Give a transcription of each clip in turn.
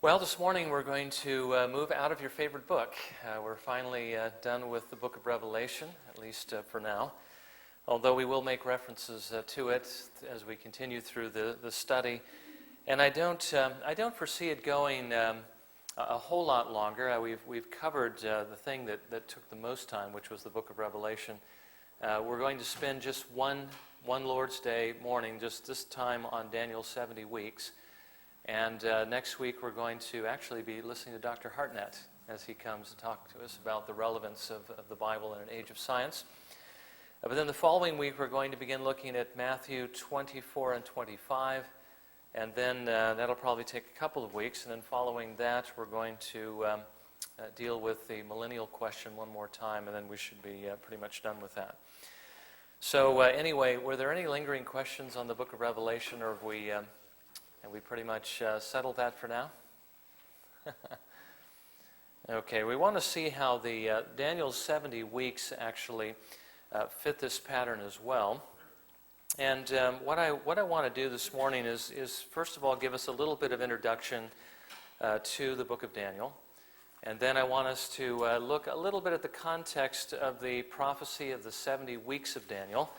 Well, this morning we're going to move out of your favorite book. We're finally done with the book of Revelation, at least for now, although we will make references to it as we continue through the study. And I don't foresee it going a whole lot longer. We've covered the thing that took the most time, which was the book of Revelation. We're going to spend just one Lord's Day morning, just this time on Daniel's 70 weeks. And next week we're going to actually be listening to Dr. Hartnett as he comes to talk to us about the relevance of the Bible in an age of science. But then the following week we're going to begin looking at Matthew 24 and 25. And then that'll probably take a couple of weeks. And then following that we're going to deal with the millennial question one more time. And then we should be pretty much done with that. So anyway, were there any lingering questions on the book of Revelation, or have we pretty much settled that for now? Okay, we want to see how the Daniel's 70 weeks actually fit this pattern as well. And what I want to do this morning is first of all give us a little bit of introduction to the book of Daniel. And then I want us to look a little bit at the context of the prophecy of the 70 weeks of Daniel.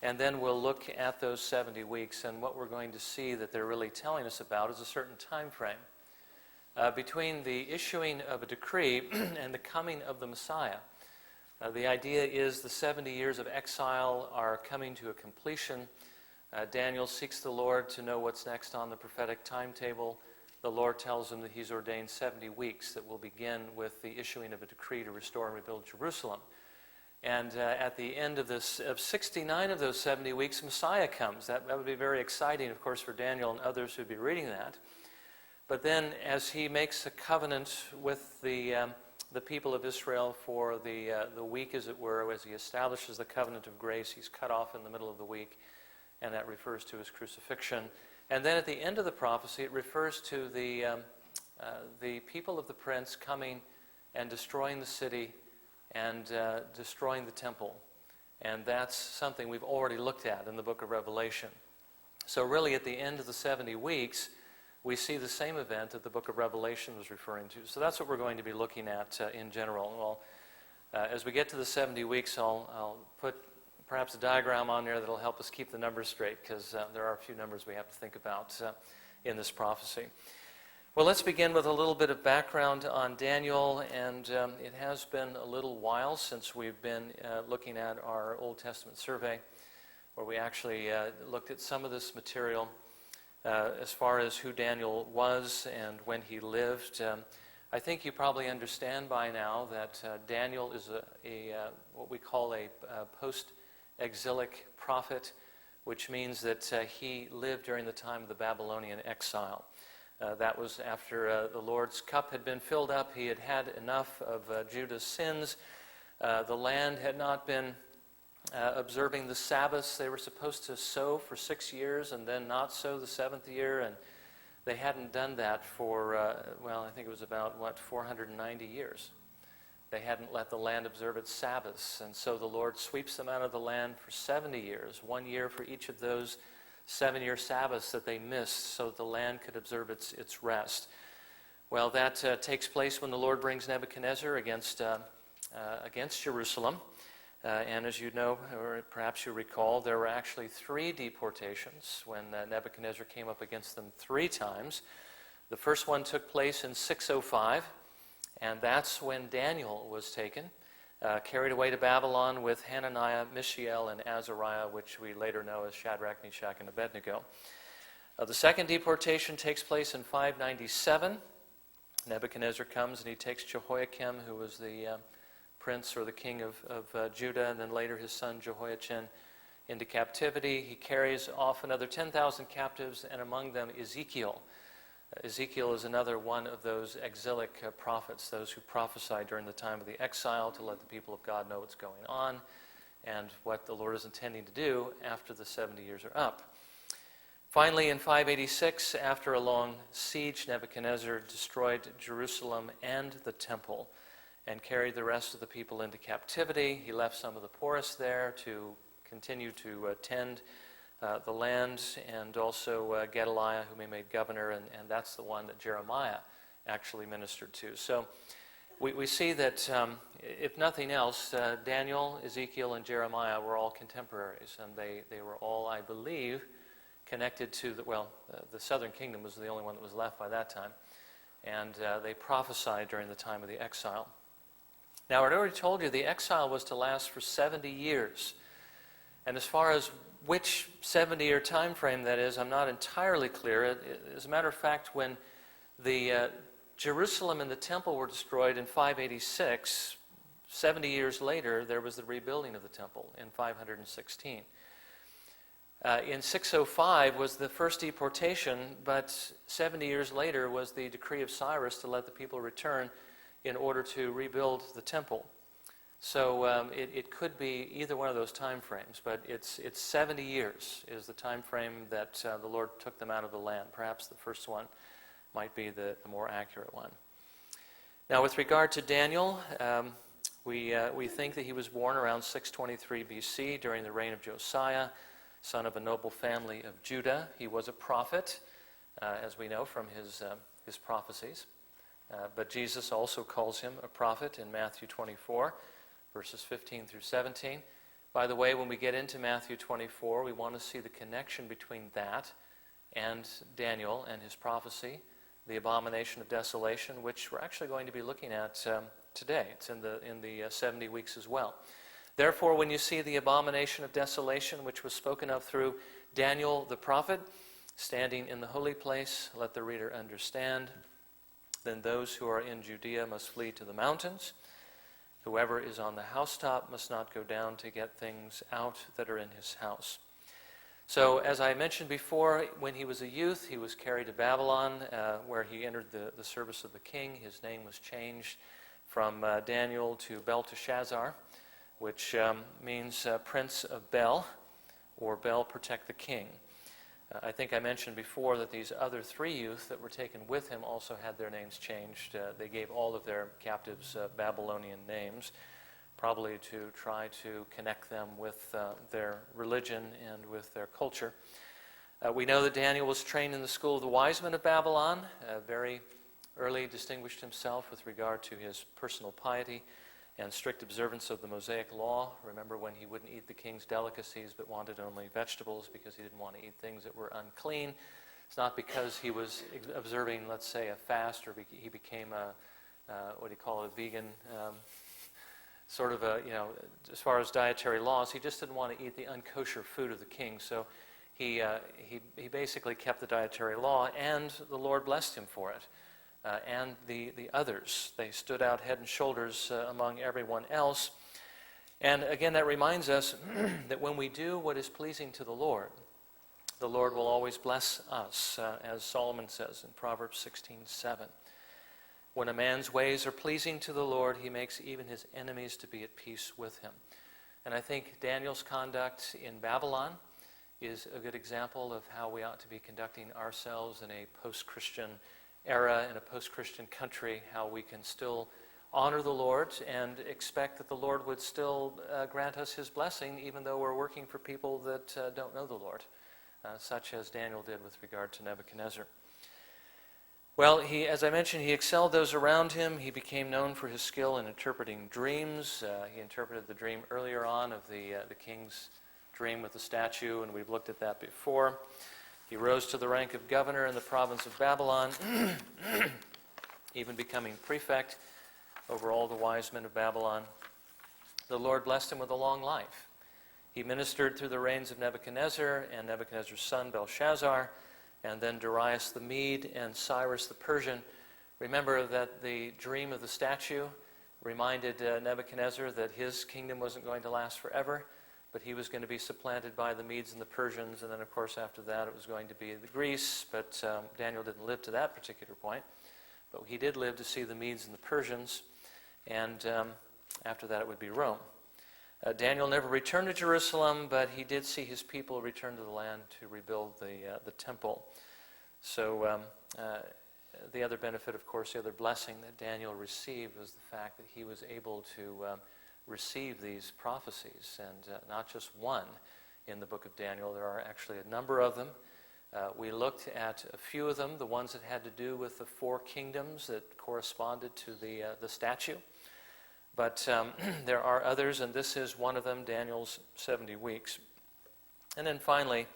And then we'll look at those 70 weeks, and what we're going to see that they're really telling us about is a certain time frame between the issuing of a decree and the coming of the Messiah. The idea is the 70 years of exile are coming to a completion. Daniel seeks the Lord to know what's next on the prophetic timetable. The Lord tells him that he's ordained 70 weeks that will begin with the issuing of a decree to restore and rebuild Jerusalem. And at the end of 69 of those 70 weeks, Messiah comes. That would be very exciting, of course, for Daniel and others who would be reading that. But then as he makes a covenant with the people of Israel for the week, as it were, as he establishes the covenant of grace, he's cut off in the middle of the week, and that refers to his crucifixion. And then at the end of the prophecy, it refers to the people of the prince coming and destroying the city and destroying the temple. And that's something we've already looked at in the book of Revelation. So really at the end of the 70 weeks, we see the same event that the book of Revelation was referring to. So that's what we're going to be looking at in general. Well, as we get to the 70 weeks, I'll put perhaps a diagram on there that'll help us keep the numbers straight, because there are a few numbers we have to think about in this prophecy. Well, let's begin with a little bit of background on Daniel, and it has been a little while since we've been looking at our Old Testament survey, where we actually looked at some of this material as far as who Daniel was and when he lived. I think you probably understand by now that Daniel is what we call a post-exilic prophet, which means that he lived during the time of the Babylonian exile. That was after the Lord's cup had been filled up. He had had enough of Judah's sins. The land had not been observing the Sabbaths. They were supposed to sow for 6 years and then not sow the seventh year, and they hadn't done that for, I think it was about, 490 years. They hadn't let the land observe its Sabbaths, and so the Lord sweeps them out of the land for 70 years, 1 year for each of those 7-year Sabbaths that they missed, so that the land could observe its rest. Well, that takes place when the Lord brings Nebuchadnezzar against Jerusalem. And as you know, or perhaps you recall, there were actually 3 deportations when Nebuchadnezzar came up against them 3 times. The first one took place in 605, and that's when Daniel was taken, carried away to Babylon with Hananiah, Mishael, and Azariah, which we later know as Shadrach, Meshach, and Abednego. The second deportation takes place in 597. Nebuchadnezzar comes and he takes Jehoiakim, who was the prince or the king of Judah, and then later his son Jehoiachin, into captivity. He carries off another 10,000 captives, and among them Ezekiel. Ezekiel is another one of those exilic prophets, those who prophesy during the time of the exile to let the people of God know what's going on and what the Lord is intending to do after the 70 years are up. Finally, in 586, after a long siege, Nebuchadnezzar destroyed Jerusalem and the temple and carried the rest of the people into captivity. He left some of the poorest there to continue to tend the land, and also Gedaliah, whom he made governor, and that's the one that Jeremiah actually ministered to. So we see that, if nothing else, Daniel, Ezekiel, and Jeremiah were all contemporaries, and they were all, I believe, connected to the southern kingdom was the only one that was left by that time, and they prophesied during the time of the exile. Now, I already told you the exile was to last for 70 years, and as far as which 70-year time frame that is, I'm not entirely clear. As a matter of fact, when the Jerusalem and the temple were destroyed in 586. 70 years later, there was the rebuilding of the temple in 516. In 605 was the first deportation, but 70 years later was the decree of Cyrus to let the people return in order to rebuild the temple. So it could be either one of those time frames, but it's 70 years is the time frame that the Lord took them out of the land. Perhaps the first one might be the more accurate one. Now, with regard to Daniel, we think that he was born around 623 BC during the reign of Josiah, son of a noble family of Judah. He was a prophet, as we know from his prophecies. But Jesus also calls him a prophet in Matthew 24, verses 15 through 17. By the way, when we get into Matthew 24, we want to see the connection between that and Daniel and his prophecy, the abomination of desolation, which we're actually going to be looking at today. It's in the 70 weeks as well. Therefore, when you see the abomination of desolation, which was spoken of through Daniel the prophet, standing in the holy place, let the reader understand. Then those who are in Judea must flee to the mountains. Whoever is on the housetop must not go down to get things out that are in his house. So, as I mentioned before, when he was a youth, he was carried to Babylon, where he entered the service of the king. His name was changed from Daniel to Belteshazzar, which means Prince of Bel, or Bel protect the king. I think I mentioned before that these other three youth that were taken with him also had their names changed. They gave all of their captives Babylonian names, probably to try to connect them with their religion and with their culture. We know that Daniel was trained in the school of the wise men of Babylon, very early distinguished himself with regard to his personal piety and strict observance of the Mosaic law. Remember when he wouldn't eat the king's delicacies but wanted only vegetables because he didn't want to eat things that were unclean. It's not because he was observing, let's say, a fast, or he became what do you call it, a vegan, sort of a, as far as dietary laws, he just didn't want to eat the unkosher food of the king. So he basically kept the dietary law, and the Lord blessed him for it. And the others, they stood out head and shoulders among everyone else. And again, that reminds us that when we do what is pleasing to the Lord will always bless us, as Solomon says in Proverbs 16:7. When a man's ways are pleasing to the Lord, he makes even his enemies to be at peace with him. And I think Daniel's conduct in Babylon is a good example of how we ought to be conducting ourselves in a post-Christian era, in a post-Christian country, how we can still honor the Lord and expect that the Lord would still grant us his blessing, even though we're working for people that don't know the Lord, such as Daniel did with regard to Nebuchadnezzar. Well, as I mentioned, he excelled those around him. He became known for his skill in interpreting dreams. He interpreted the dream earlier on of the king's dream with the statue, and we've looked at that before. He rose to the rank of governor in the province of Babylon, even becoming prefect over all the wise men of Babylon. The Lord blessed him with a long life. He ministered through the reigns of Nebuchadnezzar and Nebuchadnezzar's son Belshazzar, and then Darius the Mede and Cyrus the Persian. Remember that the dream of the statue reminded Nebuchadnezzar that his kingdom wasn't going to last forever, but he was going to be supplanted by the Medes and the Persians, and then, of course, after that it was going to be the Greece, but Daniel didn't live to that particular point. But he did live to see the Medes and the Persians, and after that it would be Rome. Daniel never returned to Jerusalem, but he did see his people return to the land to rebuild the temple. So the other benefit, of course, the other blessing that Daniel received was the fact that he was able to receive these prophecies, and not just one in the book of Daniel. There are actually a number of them. We looked at a few of them, the ones that had to do with the four kingdoms that corresponded to the statue. But there are others, and this is one of them, Daniel's 70 weeks. And then finally,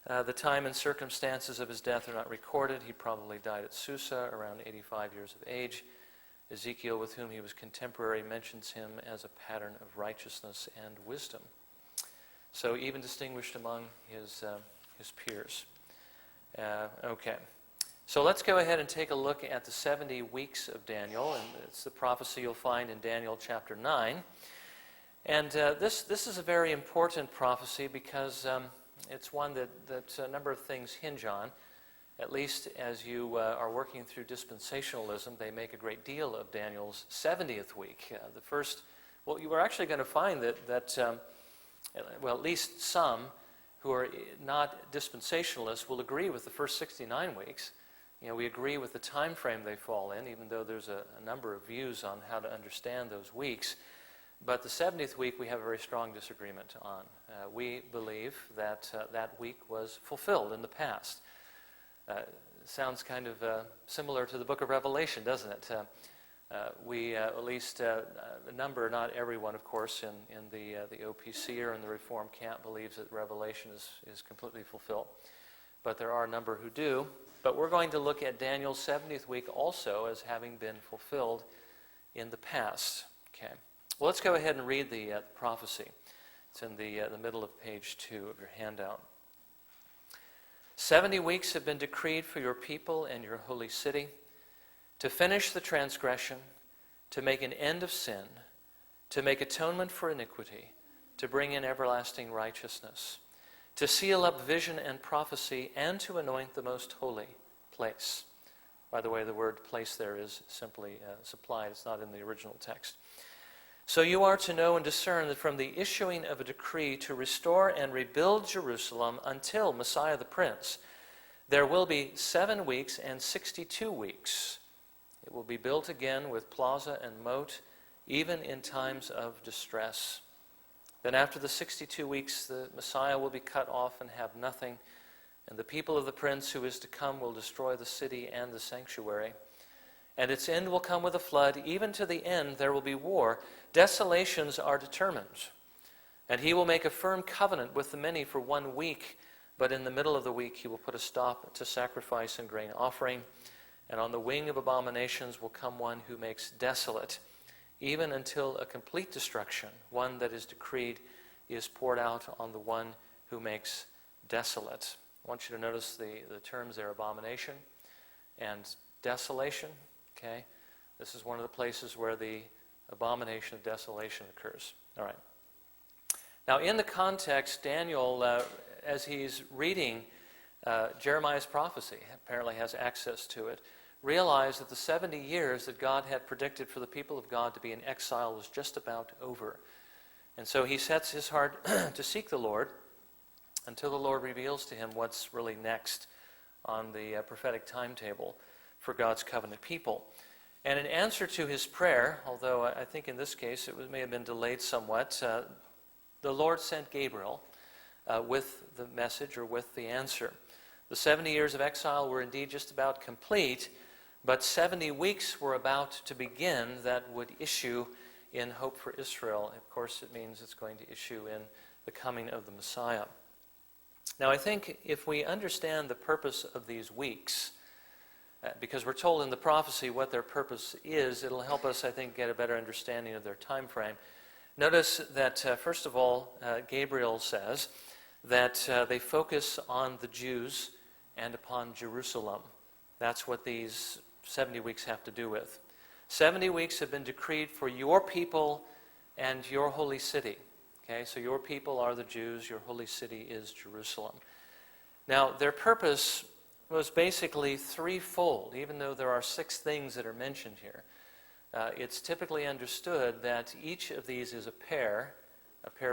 the time and circumstances of his death are not recorded. He probably died at Susa, around 85 years of age. Ezekiel, with whom he was contemporary, mentions him as a pattern of righteousness and wisdom. So even distinguished among his peers. Okay. So let's go ahead and take a look at the 70 weeks of Daniel, and it's the prophecy you'll find in Daniel chapter 9. And this is a very important prophecy because it's one that a number of things hinge on. At least as you are working through dispensationalism, they make a great deal of Daniel's 70th week. You are actually going to find that at least some who are not dispensationalists will agree with the first 69 weeks. We agree with the time frame they fall in, even though there's a number of views on how to understand those weeks. But the 70th week we have a very strong disagreement on. We believe that that week was fulfilled in the past. Sounds kind of similar to the book of Revelation, doesn't it? We, at least a number, not everyone, of course, in the OPC or in the Reform camp believes that Revelation is completely fulfilled. But there are a number who do. But we're going to look at Daniel's 70th week also as having been fulfilled in the past. Okay. Well, let's go ahead and read the prophecy. It's in the middle of page 2 of your handout. 70 weeks have been decreed for your people and your holy city, to finish the transgression, to make an end of sin, to make atonement for iniquity, to bring in everlasting righteousness, to seal up vision and prophecy, and to anoint the most holy place. By the way, the word place there is simply supplied. It's not in the original text. So you are to know and discern that from the issuing of a decree to restore and rebuild Jerusalem until Messiah the Prince, there will be 7 weeks and 62 weeks. It will be built again with plaza and moat, even in times of distress. Then after the 62 weeks, the Messiah will be cut off and have nothing, and the people of the Prince who is to come will destroy the city and the sanctuary. And its end will come with a flood. Even to the end there will be war. Desolations are determined. And he will make a firm covenant with the many for 1 week, but in the middle of the week he will put a stop to sacrifice and grain offering. And on the wing of abominations will come one who makes desolate, even until a complete destruction, one that is decreed, is poured out on the one who makes desolate. I want you to notice the terms there, abomination and desolation. Okay? This is one of the places where the abomination of desolation occurs. All right. Now, in the context, Daniel, as he's reading Jeremiah's prophecy, apparently has access to it, realized that the 70 years that God had predicted for the people of God to be in exile was just about over. And so he sets his heart to seek the Lord until the Lord reveals to him what's really next on the prophetic timetable for God's covenant people. And in answer to his prayer, although I think in this case it may have been delayed somewhat, the Lord sent Gabriel with the message or with the answer. The 70 years of exile were indeed just about complete, but 70 weeks were about to begin that would issue in hope for Israel. Of course, it means it's going to issue in the coming of the Messiah. Now, I think if we understand the purpose of these weeks, because we're told in the prophecy what their purpose is, it'll help us, I think, get a better understanding of their time frame. Notice that, first of all, Gabriel says that they focus on the Jews and upon Jerusalem. That's what these 70 weeks have to do with. 70 weeks have been decreed for your people and your holy city. Okay, so your people are the Jews, your holy city is Jerusalem. Now, their purpose was basically threefold, even though there are 6 things that are mentioned here. It's typically understood that each of these is a pair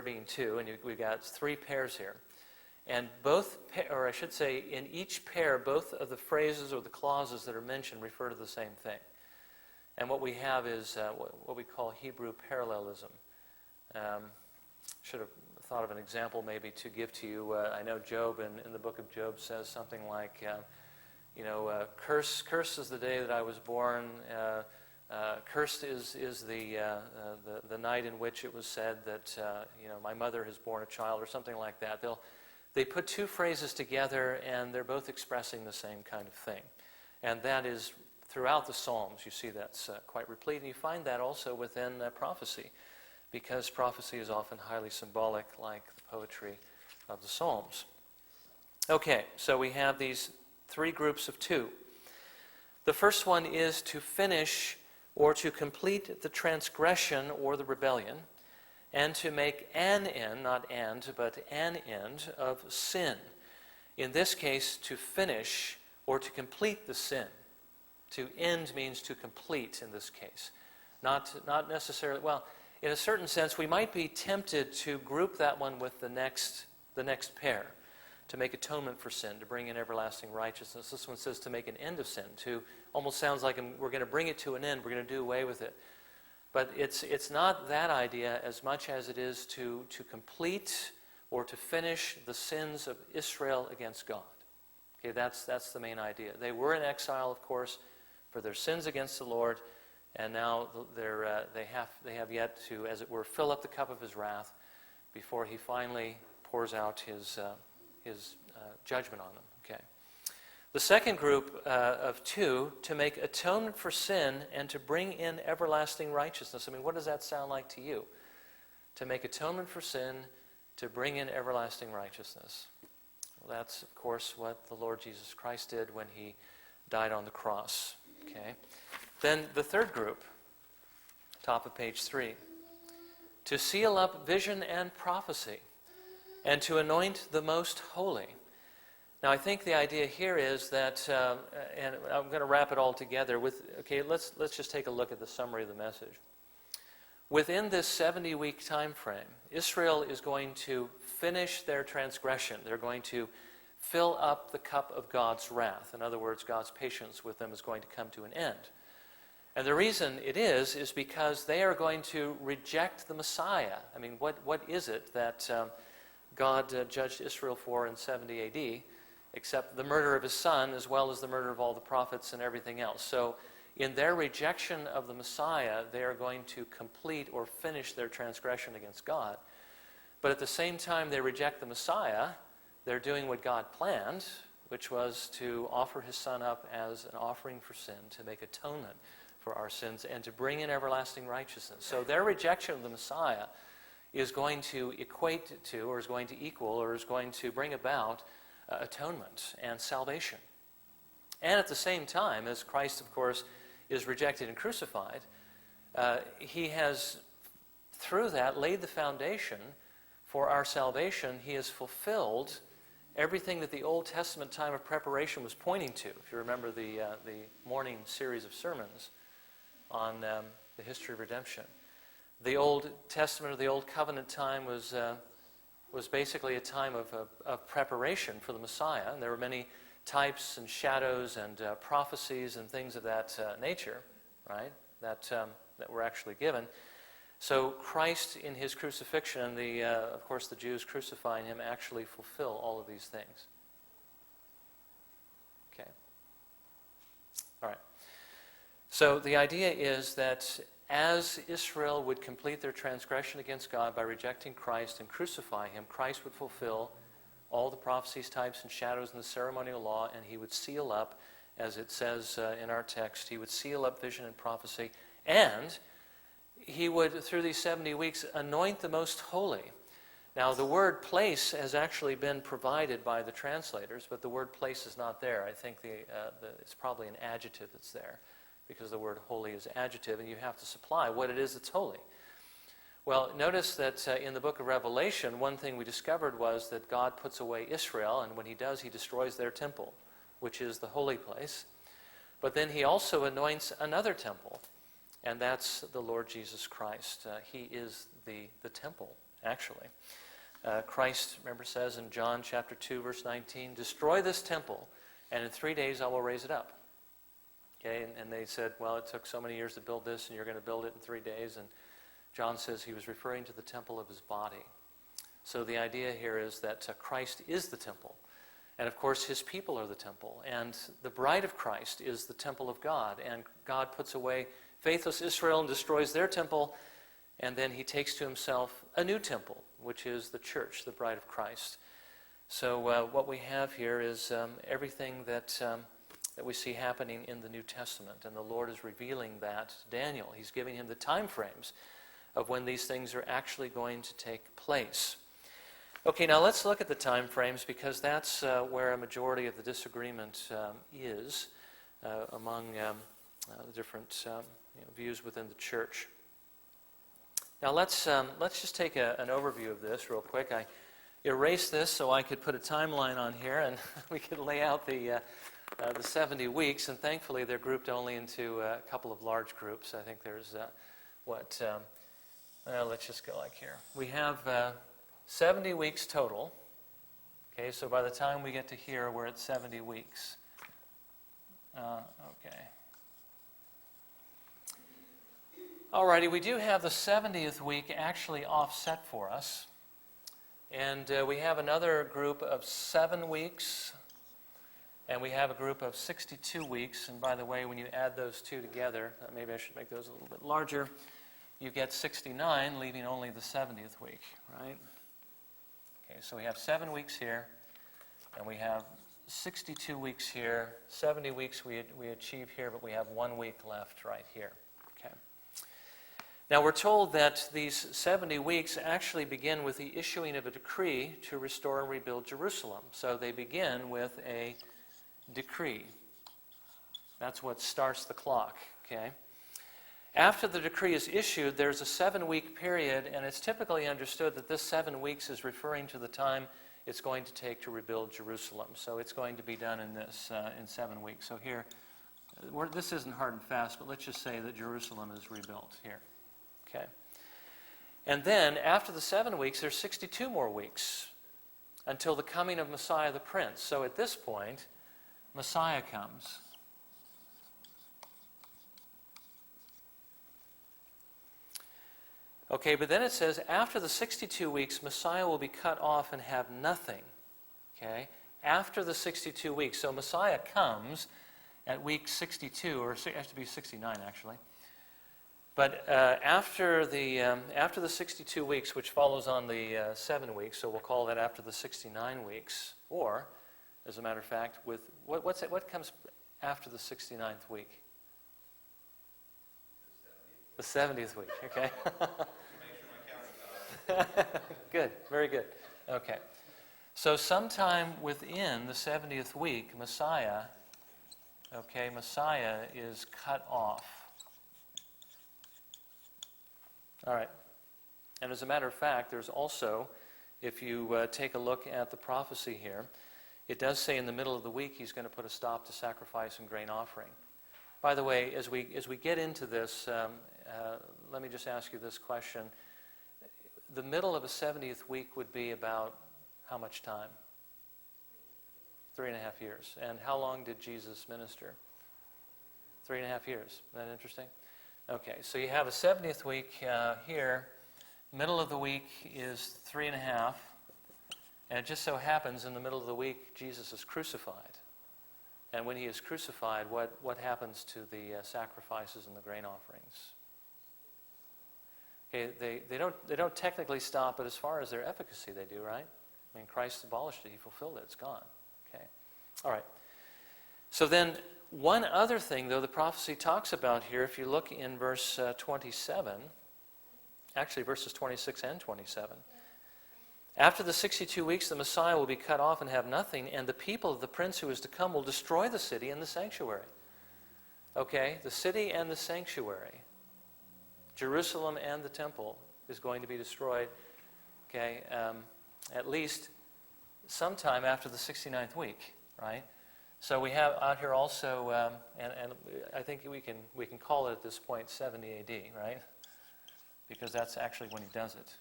being 2, and we've got 3 pairs here. And in each pair, both of the phrases or the clauses that are mentioned refer to the same thing. And what we have is what we call Hebrew parallelism. Should have thought of an example maybe to give to you. I know Job in the book of Job says something like, cursed is the day that I was born. Cursed is the night in which it was said that my mother has borne a child, or something like that. They put two phrases together, and they're both expressing the same kind of thing, and that is throughout the Psalms. You see that's quite replete, and you find that also within prophecy, because prophecy is often highly symbolic, like the poetry of the Psalms. Okay, so we have these three groups of two. The first one is to finish or to complete the transgression or the rebellion, and to make an end, not and, but an end of sin. In this case, to finish or to complete the sin. To end means to complete in this case. Not necessarily, well, in a certain sense, we might be tempted to group that one with the next pair. To make atonement for sin, to bring in everlasting righteousness. This one says to make an end of sin, to almost sounds like we're going to bring it to an end, we're going to do away with it. But it's not that idea as much as it is to complete or to finish the sins of Israel against God. Okay, that's the main idea. They were in exile, of course, for their sins against the Lord, and now they have yet to, as it were, fill up the cup of his wrath before he finally pours out his judgment on them. Okay. The second group of two, to make atonement for sin and to bring in everlasting righteousness. I mean, what does that sound like to you? To make atonement for sin, to bring in everlasting righteousness. Well, that's, of course, what the Lord Jesus Christ did when he died on the cross. Okay. Then the third group, top of page 3, to seal up vision and prophecy, and to anoint the most holy. Now, I think the idea here is that, and I'm going to wrap it all together with, okay, let's just take a look at the summary of the message. Within this 70-week time frame, Israel is going to finish their transgression. They're going to fill up the cup of God's wrath. In other words, God's patience with them is going to come to an end. And the reason it is because they are going to reject the Messiah. I mean, what is it that God judged Israel for in 70 A.D., except the murder of his son, as well as the murder of all the prophets and everything else? So in their rejection of the Messiah, they are going to complete or finish their transgression against God. But at the same time they reject the Messiah, they're doing what God planned, which was to offer his son up as an offering for sin, to make atonement for our sins, and to bring in everlasting righteousness. So their rejection of the Messiah is going to equate to, or is going to equal, or is going to bring about atonement and salvation. And at the same time, as Christ, of course, is rejected and crucified, he has, through that, laid the foundation for our salvation. He has fulfilled everything that the Old Testament time of preparation was pointing to. If you remember the morning series of sermons on the history of redemption. The Old Testament, or the Old Covenant time, was basically a time of preparation for the Messiah. And there were many types and shadows and prophecies and things of that nature, right, that were actually given. So Christ, in his crucifixion, and of course the Jews crucifying him, actually fulfill all of these things. Okay. All right. So the idea is that as Israel would complete their transgression against God by rejecting Christ and crucify him, Christ would fulfill all the prophecies, types, and shadows in the ceremonial law, and he would seal up, as it says in our text, he would seal up vision and prophecy, and he would, through these 70 weeks, anoint the most holy. Now, the word place has actually been provided by the translators, but the word place is not there. I think it's probably an adjective that's there, because the word holy is adjective, and you have to supply what it is that's holy. Well, notice that in the book of Revelation, one thing we discovered was that God puts away Israel, and when he does, he destroys their temple, which is the holy place. But then he also anoints another temple, and that's the Lord Jesus Christ. He is the temple, actually. Christ, remember, says in John chapter 2, verse 19, "Destroy this temple, and in 3 days I will raise it up." Okay, and they said, well, it took so many years to build this, and you're going to build it in 3 days. And John says he was referring to the temple of his body. So the idea here is that Christ is the temple. And of course, his people are the temple. And the bride of Christ is the temple of God. And God puts away faithless Israel and destroys their temple. And then he takes to himself a new temple, which is the church, the bride of Christ. So what we have here is everything that we see happening in the New Testament. And the Lord is revealing that to Daniel. He's giving him the time frames of when these things are actually going to take place. Okay, now let's look at the time frames, because that's where a majority of the disagreement is among the different views within the church. Now let's just take an overview of this real quick. I erased this so I could put a timeline on here, and we could lay out the 70 weeks. And thankfully, they're grouped only into a couple of large groups. I think there's let's just go like here. We have 70 weeks total. Okay, so by the time we get to here, we're at 70 weeks. Okay. Alrighty, we do have the 70th week actually offset for us. And we have another group of 7 weeks. And we have a group of 62 weeks. And by the way, when you add those two together, maybe I should make those a little bit larger, you get 69, leaving only the 70th week, right? Okay, so we have 7 weeks here, and we have 62 weeks here. 70 weeks we achieve here, but we have 1 week left right here. Okay. Now we're told that these 70 weeks actually begin with the issuing of a decree to restore and rebuild Jerusalem. So they begin with a decree. That's what starts the clock, okay? After the decree is issued, there's a 7-week period, and it's typically understood that this 7 weeks is referring to the time it's going to take to rebuild Jerusalem. So it's going to be done in 7 weeks. So here, this isn't hard and fast, but let's just say that Jerusalem is rebuilt here. Okay. And then, after the 7 weeks, there's 62 more weeks until the coming of Messiah the Prince. So at this point, Messiah comes. Okay, but then it says, after the 62 weeks, Messiah will be cut off and have nothing. Okay? After the 62 weeks. So Messiah comes at week 62, or it has to be 69 actually. But after the 62 weeks, which follows on the 7 weeks, so we'll call that after the 69 weeks, or, as a matter of fact, with what comes after the 69th week? The 70th week, okay. Good, very good. Okay. So sometime within the 70th week, Messiah is cut off. All right. And as a matter of fact, there's also, if you take a look at the prophecy here, it does say in the middle of the week he's going to put a stop to sacrifice and grain offering. By the way, as we get into this, let me just ask you this question. The middle of a 70th week would be about how much time? 3.5 years. And how long did Jesus minister? 3.5 years. Isn't that interesting? Okay, so you have a 70th week here. Middle of the week is 3.5. And it just so happens in the middle of the week, Jesus is crucified. And when he is crucified, what happens to the sacrifices and the grain offerings? Okay, they don't technically stop, but as far as their efficacy, they do, right? I mean, Christ abolished it. He fulfilled it. It's gone. Okay. All right. So then, one other thing, though, the prophecy talks about here, if you look in verse 27, actually verses 26 and 27, after the 62 weeks, the Messiah will be cut off and have nothing, and the people of the prince who is to come will destroy the city and the sanctuary. Okay, the city and the sanctuary, Jerusalem and the temple is going to be destroyed, okay, at least sometime after the 69th week, right? So we have out here also, and I think we can call it at this point 70 AD, right? Because that's actually when he does it.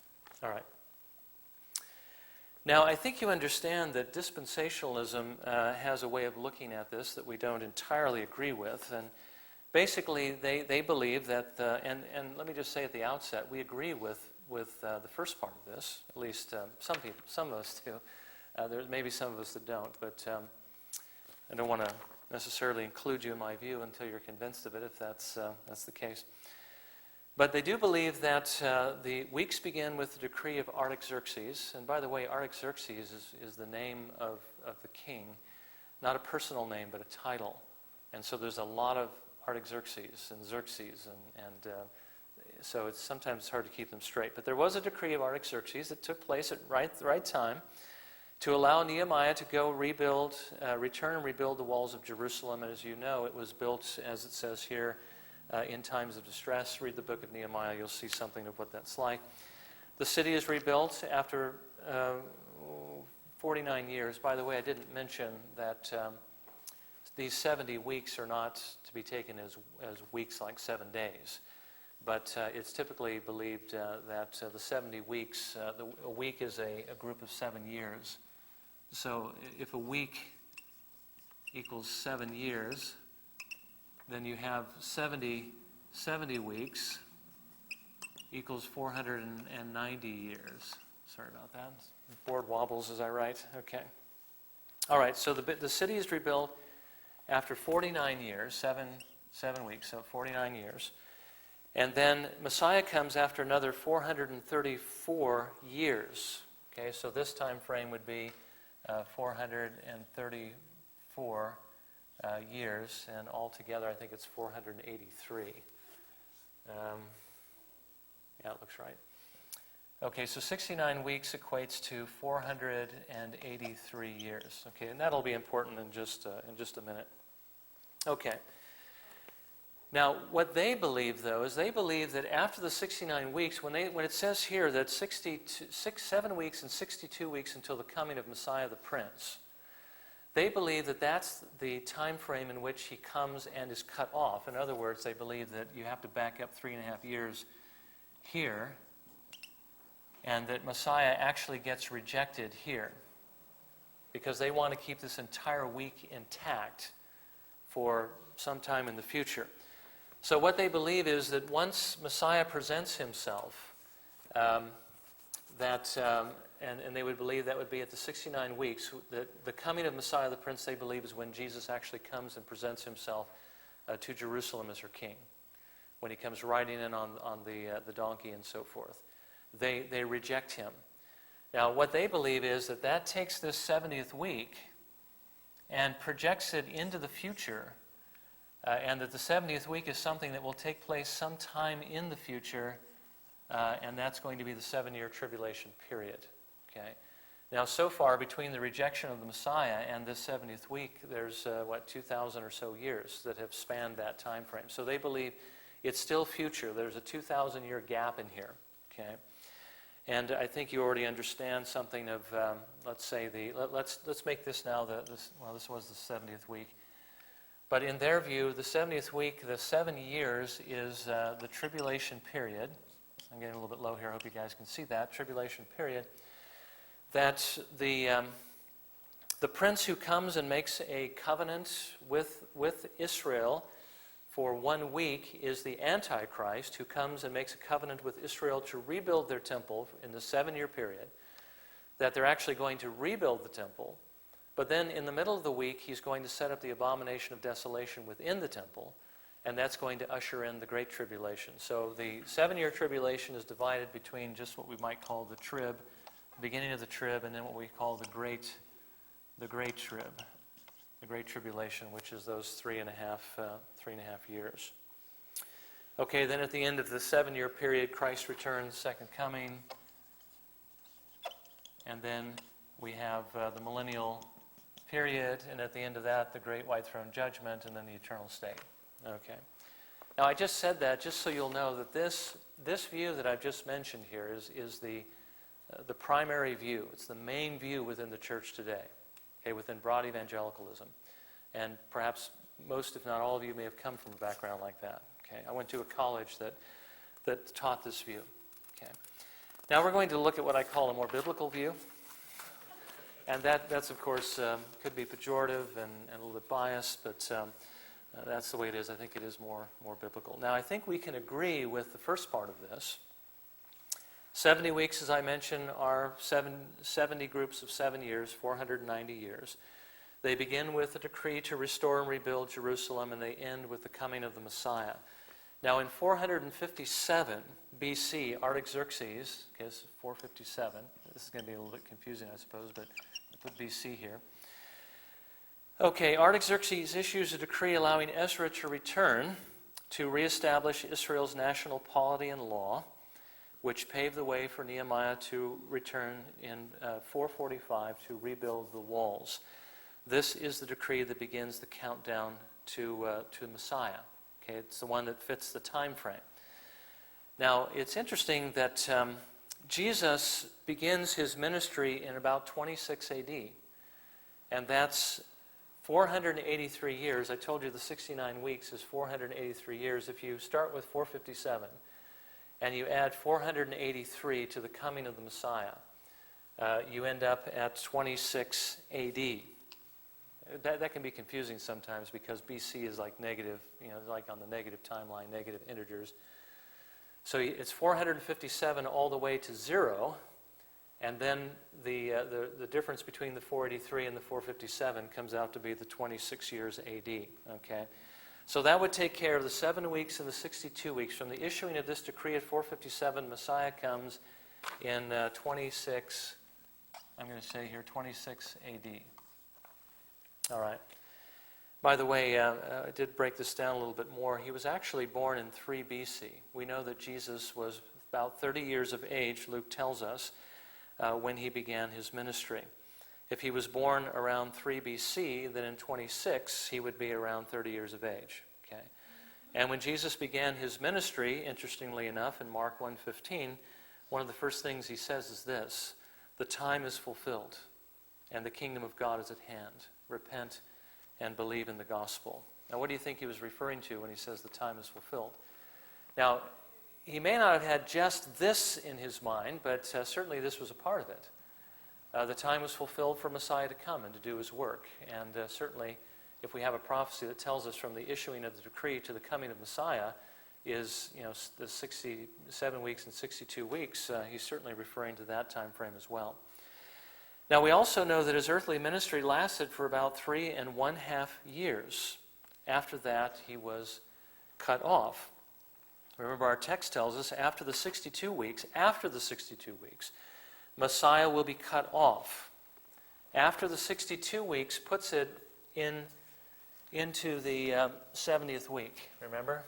All right. Now, I think you understand that dispensationalism has a way of looking at this that we don't entirely agree with. And basically, they believe that, and let me just say at the outset, we agree with the first part of this. At least some people, some of us do. There may be some of us that don't, but I don't want to necessarily include you in my view until you're convinced of it, if that's the case. But they do believe that the weeks begin with the decree of Artaxerxes. And by the way, Artaxerxes is the name of the king, not a personal name, but a title. And so there's a lot of Artaxerxes and Xerxes, and so it's sometimes hard to keep them straight. But there was a decree of Artaxerxes that took place at the right time to allow Nehemiah to go return and rebuild the walls of Jerusalem. And as you know, it was built, as it says here, in times of distress. Read the book of Nehemiah, you'll see something of what that's like. The city is rebuilt after 49 years. By the way, I didn't mention that these 70 weeks are not to be taken as weeks like 7 days. But it's typically believed that the 70 weeks, a week is a group of 7 years. So if a week equals 7 years, then you have 70 weeks equals 490 years. Sorry about that. Board wobbles, is that right? Okay. All right, so the city is rebuilt after 49 years, seven weeks, so 49 years. And then Messiah comes after another 434 years. Okay, so this time frame would be 434 years, and altogether I think it's 483. Yeah, it looks right. Okay, so 69 weeks equates to 483 years. Okay, and that'll be important in just a minute. Okay. Now, what they believe, though, is they believe that after the 69 weeks, when it says here that 7 weeks and 62 weeks until the coming of Messiah the Prince, they believe that that's the time frame in which he comes and is cut off. In other words, they believe that you have to back up 3.5 years here, and that Messiah actually gets rejected here because they want to keep this entire week intact for some time in the future. So what they believe is that once Messiah presents himself, and they would believe that would be at the 69 weeks, that the coming of Messiah the Prince, they believe, is when Jesus actually comes and presents himself to Jerusalem as her king, when he comes riding in on the donkey and so forth. They reject him. Now, what they believe is that takes this 70th week and projects it into the future, and that the 70th week is something that will take place sometime in the future, and that's going to be the 7-year tribulation period. Okay. Now, so far, between the rejection of the Messiah and this 70th week, there's, 2,000 or so years that have spanned that time frame. So they believe it's still future. There's a 2,000-year gap in here. Okay. And I think you already understand something of, let's make this now, this was the 70th week. But in their view, the 70th week, the 7 years, is the tribulation period. I'm getting a little bit low here. I hope you guys can see that. Tribulation period. That the prince who comes and makes a covenant with Israel for 1 week is the Antichrist, who comes and makes a covenant with Israel to rebuild their temple in the 7-year period. That they're actually going to rebuild the temple. But then in the middle of the week, he's going to set up the abomination of desolation within the temple, and that's going to usher in the Great Tribulation. So the 7-year tribulation is divided between just what we might call the trib, beginning of the trib, and then what we call the great trib, the Great Tribulation, which is those 3.5 years. Okay, then at the end of the 7-year period, Christ returns, second coming, and then we have the millennial period, and at the end of that, the great white throne judgment, and then the eternal state. Okay. Now, I just said that just so you'll know that this view that I've just mentioned here is the primary view. It's the main view within the church today, okay, within broad evangelicalism. And perhaps most, if not all of you, may have come from a background like that. Okay. I went to a college that taught this view. Okay. Now we're going to look at what I call a more biblical view. And that's of course, could be pejorative and a little bit biased, but that's the way it is. I think it is more biblical. Now, I think we can agree with the first part of this, 70 weeks, as I mentioned, are 70 groups of 7 years, 490 years. They begin with a decree to restore and rebuild Jerusalem, and they end with the coming of the Messiah. Now, in 457 BC, Artaxerxes, okay, this is 457. This is going to be a little bit confusing, I suppose, but I put BC here. Okay, Artaxerxes issues a decree allowing Ezra to return to reestablish Israel's national polity and law, which paved the way for Nehemiah to return in 445 to rebuild the walls. This is the decree that begins the countdown to Messiah. Okay, it's the one that fits the time frame. Now, it's interesting that Jesus begins his ministry in about 26 AD, and that's 483 years. I told you the 69 weeks is 483 years. If you start with 457 and you add 483 to the coming of the Messiah, you end up at 26 AD. That can be confusing sometimes because BC is like negative, like on the negative timeline, negative integers. So it's 457 all the way to 0, and then the difference between the 483 and the 457 comes out to be the 26 years AD. Okay, so that would take care of the 7 weeks and the 62 weeks. From the issuing of this decree at 457, Messiah comes in 26. I'm going to say here 26 AD. All right. By the way, I did break this down a little bit more. He was actually born in 3 BC. We know that Jesus was about 30 years of age, Luke tells us, when he began his ministry. If he was born around 3 BC, then in 26, he would be around 30 years of age. Okay. And when Jesus began his ministry, interestingly enough, in Mark 1:15, one of the first things he says is this: "The time is fulfilled, and the kingdom of God is at hand. Repent and believe in the gospel." Now, what do you think he was referring to when he says the time is fulfilled? Now, he may not have had just this in his mind, but certainly this was a part of it. The time was fulfilled for Messiah to come and to do his work. And certainly, if we have a prophecy that tells us from the issuing of the decree to the coming of Messiah is, the 67 weeks and 62 weeks, he's certainly referring to that time frame as well. Now, we also know that his earthly ministry lasted for about 3.5 years. After that, he was cut off. Remember, our text tells us after the 62 weeks, Messiah will be cut off. After the 62 weeks puts it into the 70th week, remember?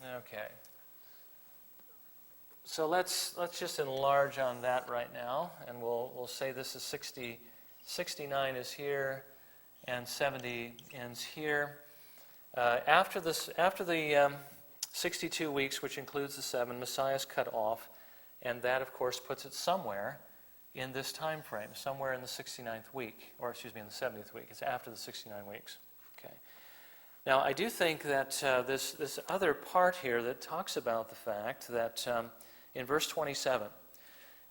Okay. So let's just enlarge on that right now, and we'll say this is 69 is here, and 70 ends here. After the 62 weeks, which includes the 7, Messiah is cut off, and that, of course, puts it somewhere in this time frame, somewhere in the 69th week, or in the 70th week. It's after the 69 weeks. Okay. Now, I do think that this other part here that talks about the fact that in verse 27,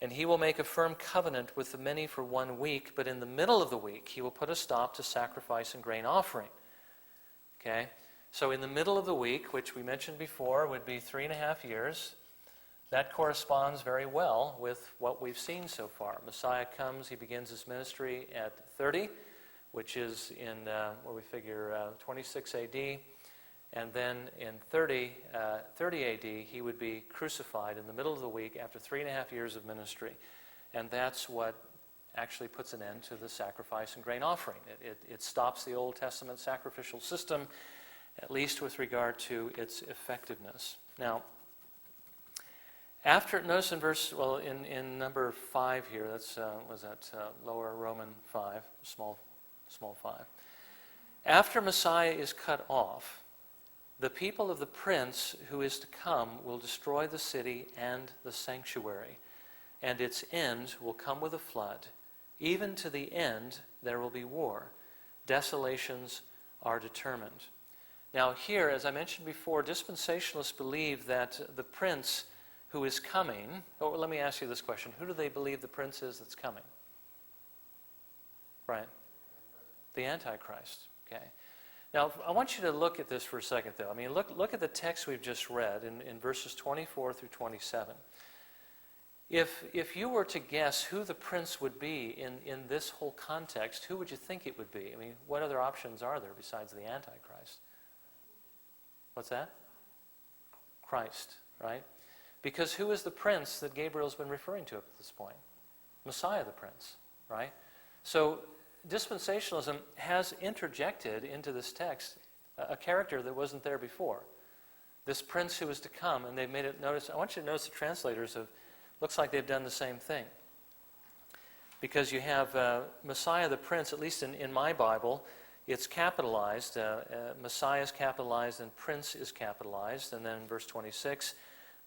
"And he will make a firm covenant with the many for 1 week, but in the middle of the week he will put a stop to sacrifice and grain offering." Okay? So in the middle of the week, which we mentioned before would be 3.5 years, that corresponds very well with what we've seen so far. Messiah comes, he begins his ministry at 30, which is in, 26 AD. And then in 30 AD, he would be crucified in the middle of the week after 3.5 years of ministry. And that's what actually puts an end to the sacrifice and grain offering. It stops the Old Testament sacrificial system, at least with regard to its effectiveness. Now, notice in number 5 here, that's lower Roman 5, small 5. After Messiah is cut off, the people of the prince who is to come will destroy the city and the sanctuary, and its end will come with a flood. Even to the end there will be war. Desolations are determined. Now here, as I mentioned before, dispensationalists believe that the prince who is coming, let me ask you this question. Who do they believe the prince is that's coming? Right? The Antichrist. Okay. Now, I want you to look at this for a second, though. I mean, look at the text we've just read in verses 24 through 27. If you were to guess who the prince would be in this whole context, who would you think it would be? I mean, what other options are there besides the Antichrist? What's that? Christ, right? Because who is the prince that Gabriel's been referring to up to this point? Messiah the prince, right? So dispensationalism has interjected into this text a character that wasn't there before. This prince who is to come, and they've made it, notice, I want you to notice the translators have, looks like they've done the same thing. Because you have Messiah the prince, at least in my Bible, it's capitalized. Messiah is capitalized and prince is capitalized. And then in verse 26,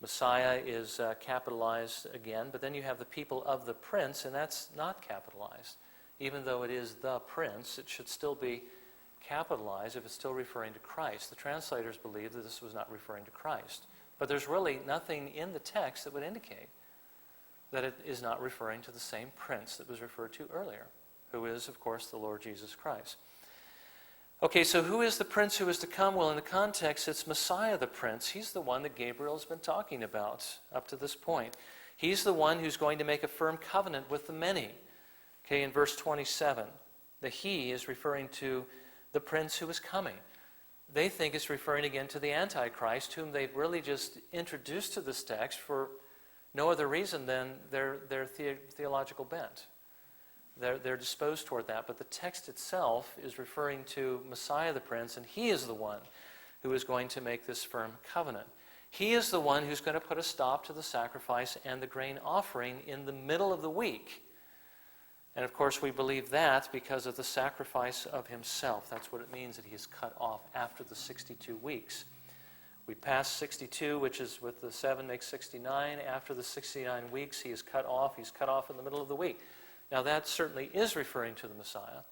Messiah is capitalized again. But then you have the people of the prince, and that's not capitalized. Even though it is the prince, it should still be capitalized if it's still referring to Christ. The translators believe that this was not referring to Christ. But there's really nothing in the text that would indicate that it is not referring to the same prince that was referred to earlier, who is, of course, the Lord Jesus Christ. Okay, so who is the prince who is to come? Well, in the context, it's Messiah the prince. He's the one that Gabriel's been talking about up to this point. He's the one who's going to make a firm covenant with the many. Okay, in verse 27, the he is referring to the prince who is coming. They think it's referring again to the Antichrist, whom they've really just introduced to this text for no other reason than their theological bent. They're disposed toward that. But the text itself is referring to Messiah the prince, and he is the one who is going to make this firm covenant. He is the one who's going to put a stop to the sacrifice and the grain offering in the middle of the week. And of course, we believe that because of the sacrifice of himself. That's what it means that he is cut off after the 62 weeks. We pass 62, which is with the 7 makes 69. After the 69 weeks, he is cut off. He's cut off in the middle of the week. Now, that certainly is referring to the Messiah.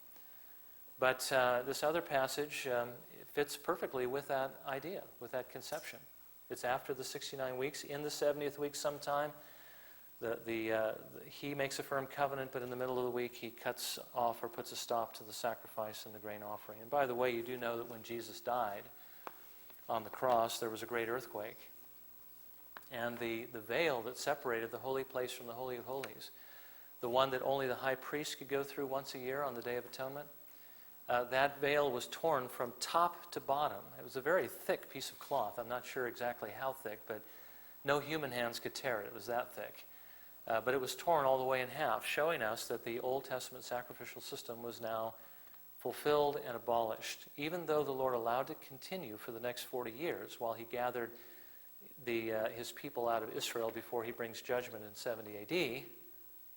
But this other passage fits perfectly with that idea, with that conception. It's after the 69 weeks, in the 70th week sometime. He makes a firm covenant, but in the middle of the week he cuts off or puts a stop to the sacrifice and the grain offering. And by the way, you do know that when Jesus died on the cross, there was a great earthquake. And the veil that separated the holy place from the Holy of Holies, the one that only the high priest could go through once a year on the Day of Atonement, that veil was torn from top to bottom. It was a very thick piece of cloth. I'm not sure exactly how thick, but no human hands could tear it. It was that thick. But it was torn all the way in half, showing us that the Old Testament sacrificial system was now fulfilled and abolished, even though the Lord allowed it to continue for the next 40 years while he gathered his people out of Israel before he brings judgment in 70 AD.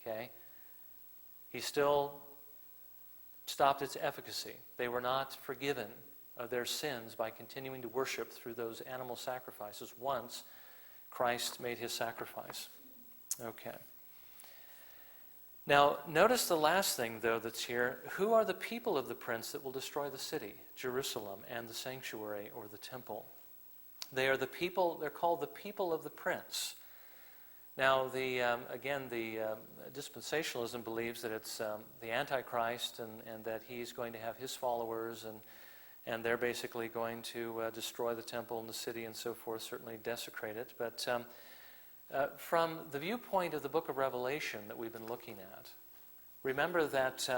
Okay, he still stopped its efficacy. They were not forgiven of their sins by continuing to worship through those animal sacrifices once Christ made his sacrifice. Okay. Now, notice the last thing, though, that's here. Who are the people of the prince that will destroy the city, Jerusalem, and the sanctuary or the temple? They are the people, they're called the people of the prince. Now, dispensationalism believes that it's the Antichrist and that he's going to have his followers and they're basically going to destroy the temple and the city and so forth, certainly desecrate it. But from the viewpoint of the book of Revelation that we've been looking at, remember that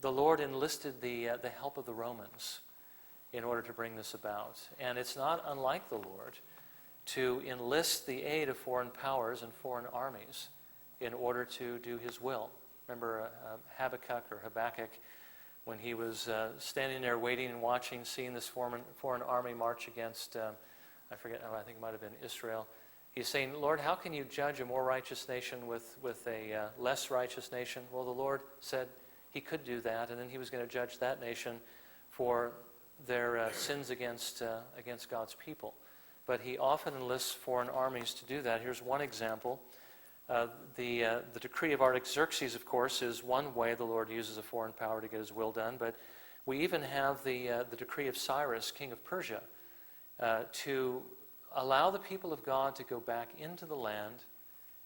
the Lord enlisted the help of the Romans in order to bring this about. And it's not unlike the Lord to enlist the aid of foreign powers and foreign armies in order to do his will. Remember Habakkuk, when he was standing there waiting and watching, seeing this foreign army march against, I think it might have been Israel. He's saying, Lord, how can you judge a more righteous nation with a less righteous nation? Well, the Lord said he could do that, and then he was going to judge that nation for their sins against God's people. But he often enlists foreign armies to do that. Here's one example. The decree of Artaxerxes, of course, is one way the Lord uses a foreign power to get his will done. But we even have the decree of Cyrus, king of Persia, to allow the people of God to go back into the land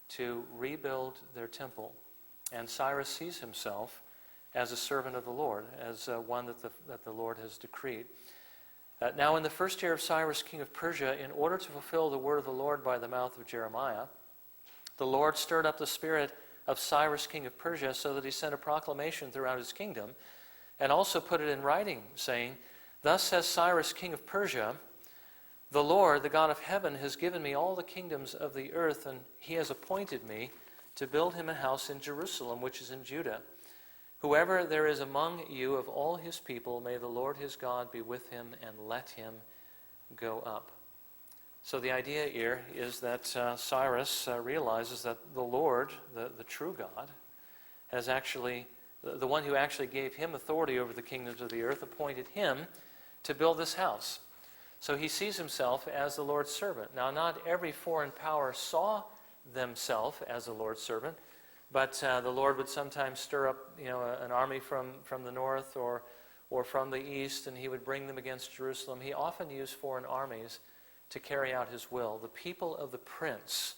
to rebuild their temple. And Cyrus sees himself as a servant of the Lord, as one that the Lord has decreed. Now in the first year of Cyrus, king of Persia, in order to fulfill the word of the Lord by the mouth of Jeremiah, the Lord stirred up the spirit of Cyrus, king of Persia, so that he sent a proclamation throughout his kingdom, and also put it in writing, saying, Thus says Cyrus, king of Persia, the Lord, the God of heaven, has given me all the kingdoms of the earth, and he has appointed me to build him a house in Jerusalem, which is in Judah. Whoever there is among you of all his people, may the Lord his God be with him, and let him go up. So the idea here is that Cyrus realizes that the Lord, the true God, has actually, the one who actually gave him authority over the kingdoms of the earth, appointed him to build this house. So he sees himself as the Lord's servant. Now, not every foreign power saw themselves as the Lord's servant, but the Lord would sometimes stir up, an army from the north or from the east, and he would bring them against Jerusalem. He often used foreign armies to carry out his will. The people of the prince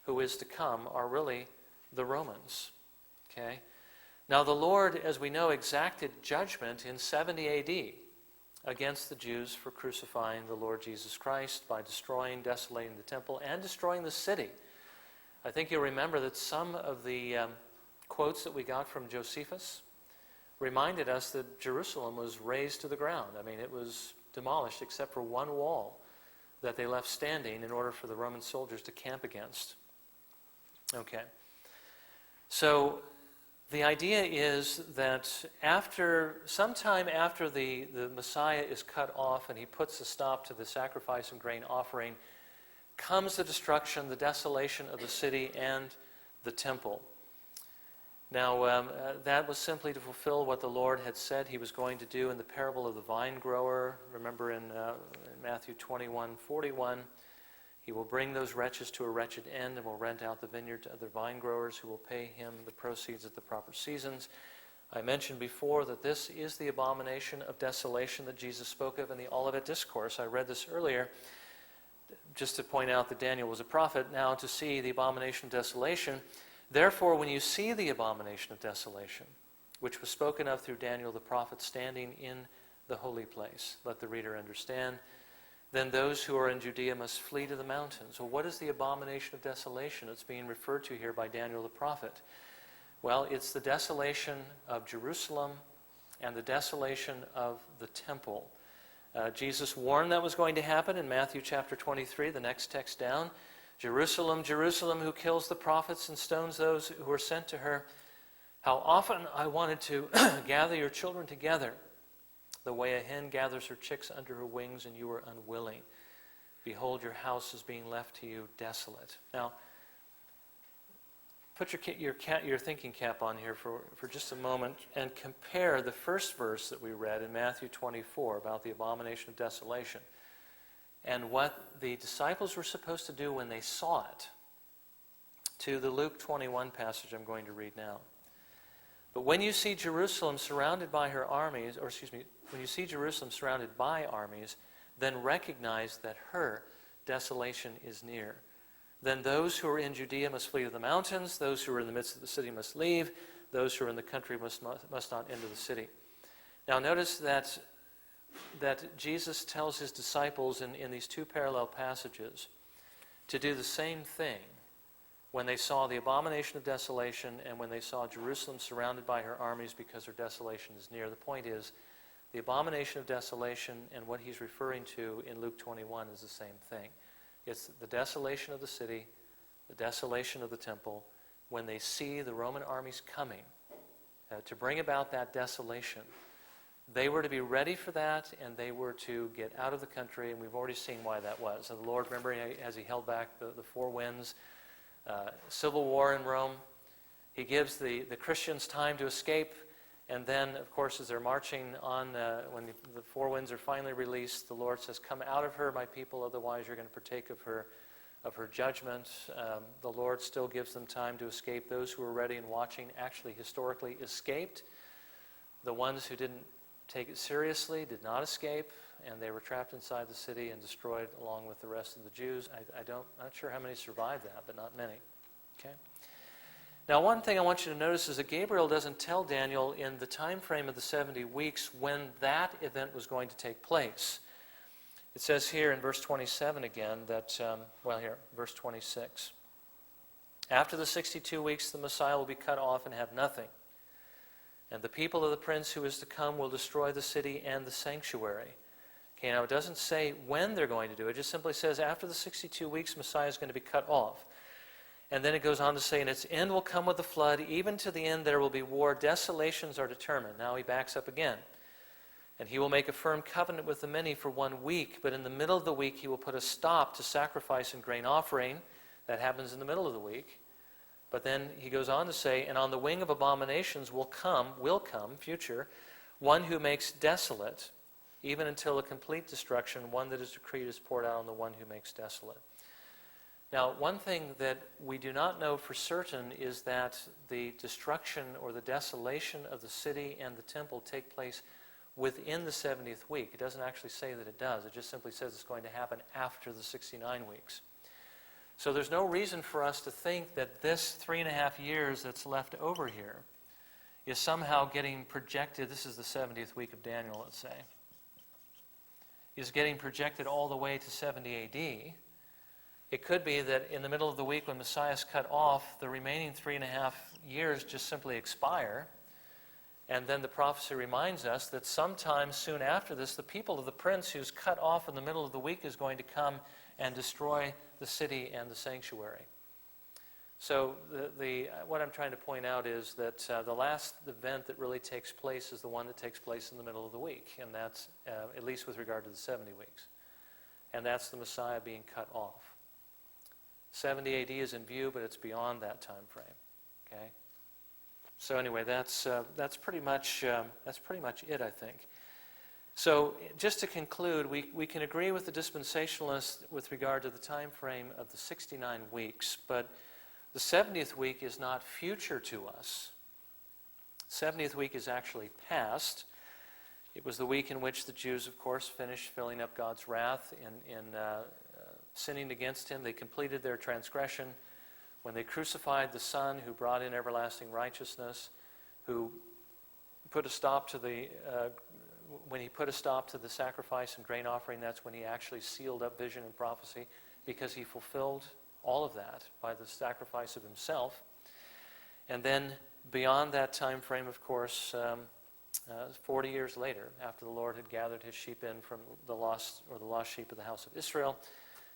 who is to come are really the Romans. Okay? Now the Lord, as we know, exacted judgment in 70 AD against the Jews for crucifying the Lord Jesus Christ by desolating the temple, and destroying the city. I think you'll remember that some of the quotes that we got from Josephus reminded us that Jerusalem was razed to the ground. I mean, it was demolished except for one wall that they left standing in order for the Roman soldiers to camp against. Okay. So the idea is that sometime after the Messiah is cut off and he puts a stop to the sacrifice and grain offering, comes the destruction, the desolation of the city and the temple. Now, that was simply to fulfill what the Lord had said he was going to do in the parable of the vine grower. Remember in Matthew 21:41, he will bring those wretches to a wretched end and will rent out the vineyard to other vine growers who will pay him the proceeds at the proper seasons. I mentioned before that this is the abomination of desolation that Jesus spoke of in the Olivet Discourse. I read this earlier just to point out that Daniel was a prophet. Now to see the abomination of desolation. Therefore, when you see the abomination of desolation, which was spoken of through Daniel the prophet standing in the holy place, let the reader understand, then those who are in Judea must flee to the mountains. Well, what is the abomination of desolation that's being referred to here by Daniel the prophet? Well, it's the desolation of Jerusalem and the desolation of the temple. Jesus warned that was going to happen in Matthew chapter 23, the next text down. Jerusalem, Jerusalem, who kills the prophets and stones those who are sent to her. How often I wanted to gather your children together, the way a hen gathers her chicks under her wings, and you were unwilling. Behold, your house is being left to you desolate. Now, put your thinking cap on here for just a moment and compare the first verse that we read in Matthew 24 about the abomination of desolation and what the disciples were supposed to do when they saw it to the Luke 21 passage I'm going to read now. But when you see Jerusalem surrounded by her armies, when you see Jerusalem surrounded by armies, then recognize that her desolation is near. Then those who are in Judea must flee to the mountains, those who are in the midst of the city must leave, those who are in the country must not enter the city. Now notice that Jesus tells his disciples in these two parallel passages to do the same thing when they saw the abomination of desolation and when they saw Jerusalem surrounded by her armies because her desolation is near. The point is, the abomination of desolation and what he's referring to in Luke 21 is the same thing. It's the desolation of the city, the desolation of the temple, when they see the Roman armies coming to bring about that desolation. They were to be ready for that, and they were to get out of the country, and we've already seen why that was. And the Lord, remember, as he held back the four winds, civil war in Rome, he gives the Christians time to escape, and then, of course, as they're marching on, when the four winds are finally released, the Lord says, "Come out of her, my people, otherwise you're going to partake of her judgment." The Lord still gives them time to escape. Those who were ready and watching actually historically escaped. The ones who didn't take it seriously did not escape, and they were trapped inside the city and destroyed along with the rest of the Jews. I'm not sure how many survived that, but not many. Okay. Now, one thing I want you to notice is that Gabriel doesn't tell Daniel in the time frame of the 70 weeks when that event was going to take place. It says here in verse 27 again that, verse 26. After the 62 weeks, the Messiah will be cut off and have nothing. And the people of the prince who is to come will destroy the city and the sanctuary. Okay, now it doesn't say when they're going to do it. It just simply says after the 62 weeks, Messiah is going to be cut off. And then it goes on to say, and its end will come with the flood. Even to the end there will be war. Desolations are determined. Now he backs up again. And he will make a firm covenant with the many for 1 week. But in the middle of the week he will put a stop to sacrifice and grain offering. That happens in the middle of the week. But then he goes on to say, and on the wing of abominations will come, future, one who makes desolate, even until a complete destruction, one that is decreed is poured out on the one who makes desolate. Now, one thing that we do not know for certain is that the destruction or the desolation of the city and the temple take place within the 70th week. It doesn't actually say that it does. It just simply says it's going to happen after the 69 weeks. So there's no reason for us to think that this 3.5 years that's left over here is somehow getting projected. This is the 70th week of Daniel, let's say. Is getting projected all the way to 70 AD. It could be that in the middle of the week when Messiah is cut off, the remaining 3.5 years just simply expire. And then the prophecy reminds us that sometime soon after this, the people of the prince who's cut off in the middle of the week is going to come and destroy the city and the sanctuary. So what I'm trying to point out is that the last event that really takes place is the one that takes place in the middle of the week. And that's, at least with regard to the 70 weeks. And that's the Messiah being cut off. 70 AD is in view, but it's beyond that time frame. Okay. So anyway, that's pretty much it, I think. So just to conclude, we can agree with the dispensationalists with regard to the time frame of the 69 weeks, but the 70th week is not future to us. 70th week is actually past. It was the week in which the Jews, of course, finished filling up God's wrath in sinning against him. They completed their transgression when they crucified the Son who brought in everlasting righteousness, who put a stop to when he put a stop to the sacrifice and grain offering. That's when he actually sealed up vision and prophecy, because he fulfilled all of that by the sacrifice of himself. And then beyond that time frame, of course, 40 years later, after the Lord had gathered his sheep in from the lost sheep of the house of Israel,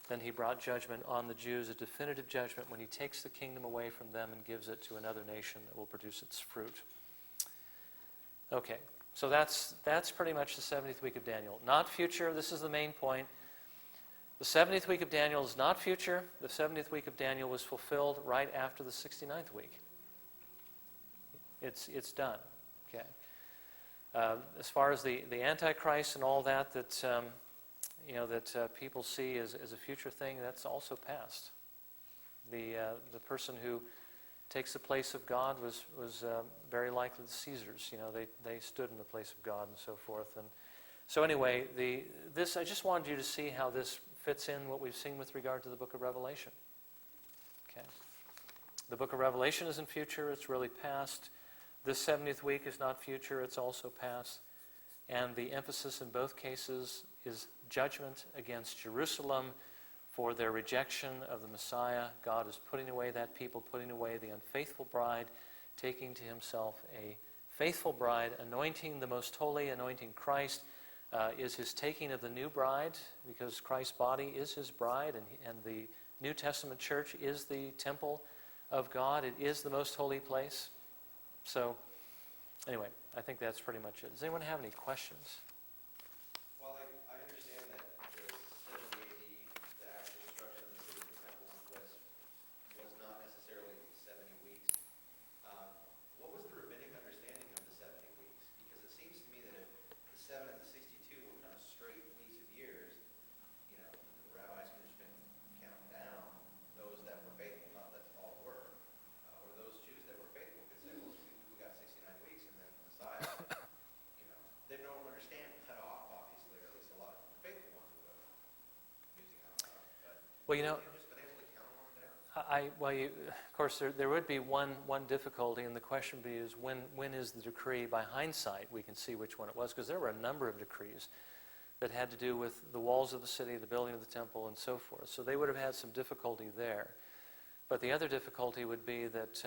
then he brought judgment on the Jews, a definitive judgment when he takes the kingdom away from them and gives it to another nation that will produce its fruit. Okay, so that's pretty much the 70th week of Daniel. Not future, this is the main point. The 70th week of Daniel is not future. The 70th week of Daniel was fulfilled right after the 69th week. It's done. Okay. As far as the Antichrist and all that people see as a future thing, that's also past. The person who takes the place of God was very likely the Caesars. They stood in the place of God and so forth. And so anyway, I just wanted you to see how this fits in what we've seen with regard to the book of Revelation. Okay. The book of Revelation isn't future, it's really past. This 70th week is not future, it's also past. And the emphasis in both cases is judgment against Jerusalem for their rejection of the Messiah. God is putting away that people, putting away the unfaithful bride, taking to himself a faithful bride, anointing the most holy, anointing Christ is his taking of the new bride, because Christ's body is his bride, and the New Testament church is the temple of God. It is the most holy place. So, anyway, I think that's pretty much it. Does anyone have any questions? Well, I understand that the 70 AD, the actual destruction of the city of the temple was not necessarily 70 weeks. What was the rabbinic understanding of the 70 weeks? Because it seems to me that if the 7 and the 62 were kind of straight weeks of years, the rabbis could have been counting down those that were faithful, not that all were. Or those Jews that were faithful could say, well, we got 69 weeks, and then the Messiah, they don't understand cut off, obviously, or at least a lot of the faithful ones would have using cut off. But Well, have just been able to count them down? Of course, there would be one difficulty, and the question would be is when is the decree? By hindsight, we can see which one it was, because there were a number of decrees that had to do with the walls of the city, the building of the temple, and so forth. So they would have had some difficulty there. But the other difficulty would be that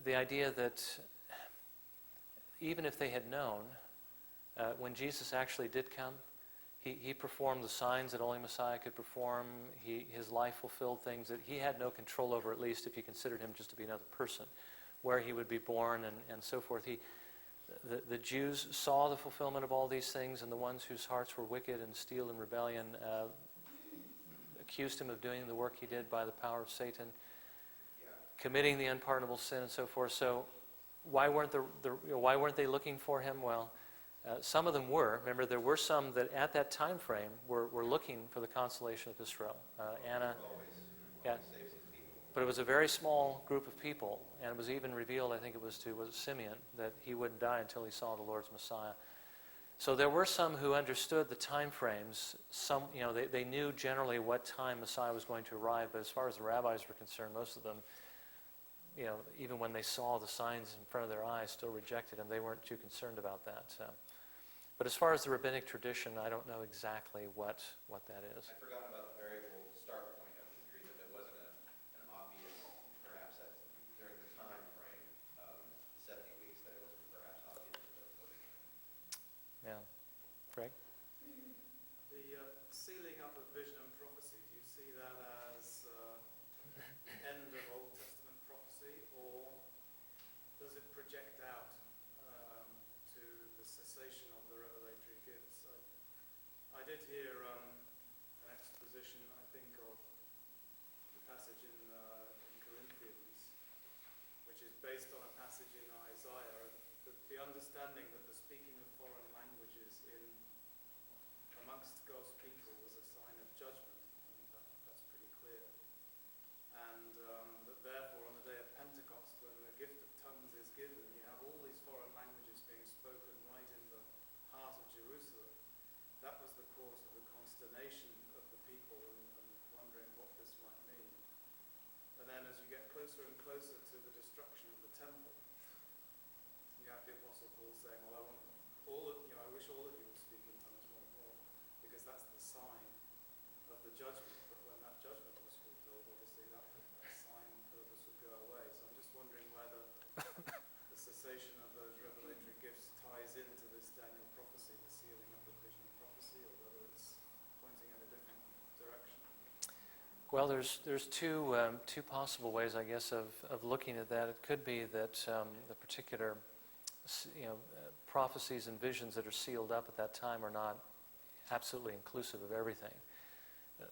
the idea that even if they had known, when Jesus actually did come, he performed the signs that only Messiah could perform. His life fulfilled things that he had no control over, at least if you considered him just to be another person, where he would be born and so forth. The Jews saw the fulfillment of all these things, and the ones whose hearts were wicked and steel and rebellion accused him of doing the work he did by the power of Satan, committing the unpardonable sin and so forth. So why weren't they looking for him? Well, some of them were. Remember, there were some that at that time frame were looking for the consolation of Israel. Anna, yeah. But it was a very small group of people, and it was even revealed, I think it was to Simeon, that he wouldn't die until he saw the Lord's Messiah. So there were some who understood the time frames. Some, they knew generally what time Messiah was going to arrive, but as far as the rabbis were concerned, most of them, even when they saw the signs in front of their eyes, still rejected him. They weren't too concerned about that. But as far as the rabbinic tradition, I don't know exactly what that is. I forgot about the variable start point of the decree, that there wasn't an obvious, perhaps that during the time frame of 70 weeks, that it was perhaps obvious that it was. Yeah. Greg? The sealing up of vision and prophecy, do you see that as end of Old Testament prophecy, or does it project out to the cessation of the revelatory gifts? I did hear an exposition, I think, of the passage in Corinthians, which is based on a passage in Isaiah, the understanding that the speaking of foreign languages amongst God's people was a sign of judgment. I think that's pretty clear. And that therefore on the day of Pentecost, when the gift of tongues is given, you have all these foreign languages being spoken right in the heart of Jerusalem. That was the cause of the consternation of the people and wondering what this might mean. And then as you get closer and closer to the destruction of the temple, you have the Apostle Paul saying, well, I wish all of you would speak in tongues more and more, because that's the sign of the judgment. But when that judgment was fulfilled, obviously that sign purpose would go away. So I'm just wondering whether the cessation of those revelatory gifts ties into this Daniel prophecy, the sealing of the vision of prophecy, or whether it's pointing in a different direction. Well, there's two possible ways, I guess, of looking at that. It could be that the particular prophecies and visions that are sealed up at that time are not absolutely inclusive of everything.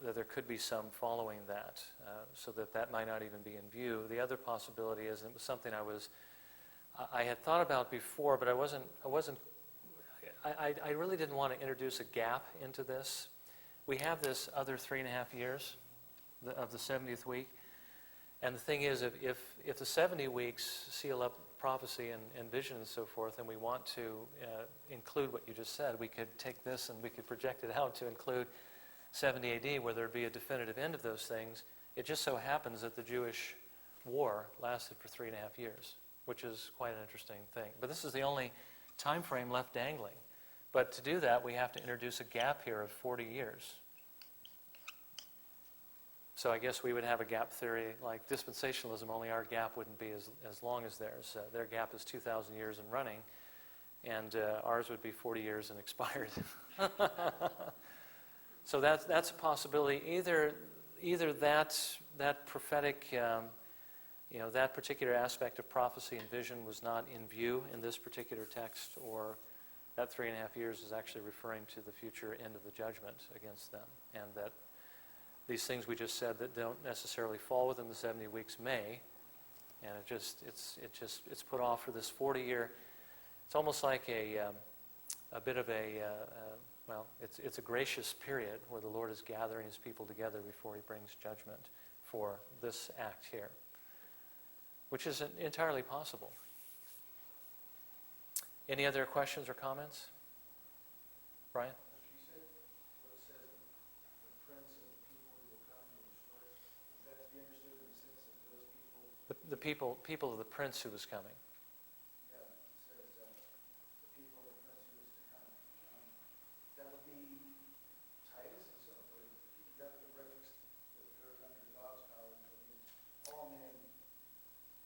That there could be some following that, so that might not even be in view. The other possibility is, and it was something I had thought about before, but I really didn't want to introduce a gap into this. We have this other 3.5 years of the 70th week, and the thing is, if the 70 weeks seal up prophecy and vision and so forth, and we want to include what you just said, we could take this and we could project it out to include 70 AD, where there'd be a definitive end of those things. It just so happens that the Jewish war lasted for 3.5 years, which is quite an interesting thing. But this is the only time frame left dangling. But to do that, we have to introduce a gap here of 40 years. So I guess we would have a gap theory like dispensationalism, only our gap wouldn't be as long as theirs. Their gap is 2,000 years and running, and ours would be 40 years and expired. So that's a possibility. Either that prophetic, that particular aspect of prophecy and vision was not in view in this particular text, or that 3.5 years is actually referring to the future end of the judgment against them, and that these things we just said that don't necessarily fall within the 70 weeks may, and it's put off for this 40-year. It's almost like a bit of it's a gracious period where the Lord is gathering his people together before he brings judgment for this act here, which is entirely possible. Any other questions or comments? Brian? She said what it says, the prince of the people he The people of the prince who was coming. Yeah, it says, the people of the prince who is to come. That would be Titus and so forth. That the reference that they're under God's power, so it means all men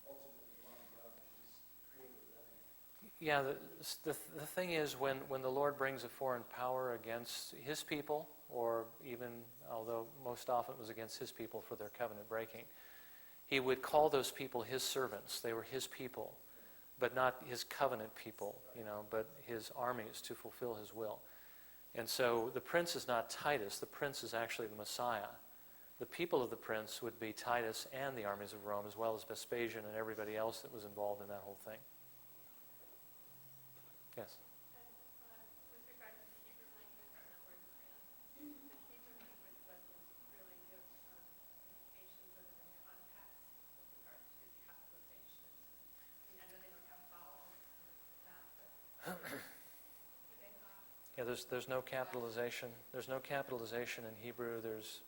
ultimately belong to God, which is created with everything. Yeah, the thing is, when the Lord brings a foreign power against his people, or even, although most often it was against his people for their covenant breaking, he would call those people his servants. They were his people, but not his covenant people, but his armies to fulfill his will. And so the prince is not Titus. The prince is actually the Messiah. The people of the prince would be Titus and the armies of Rome, as well as Vespasian and everybody else that was involved in that whole thing. Yes? With regard to the Hebrew language and that word prince, the Hebrew language doesn't really give indications other than context with regard to capitalization. I mean, I know they don't have vowels and that, but do they have? Yeah, there's no capitalization. There's no capitalization in Hebrew. There's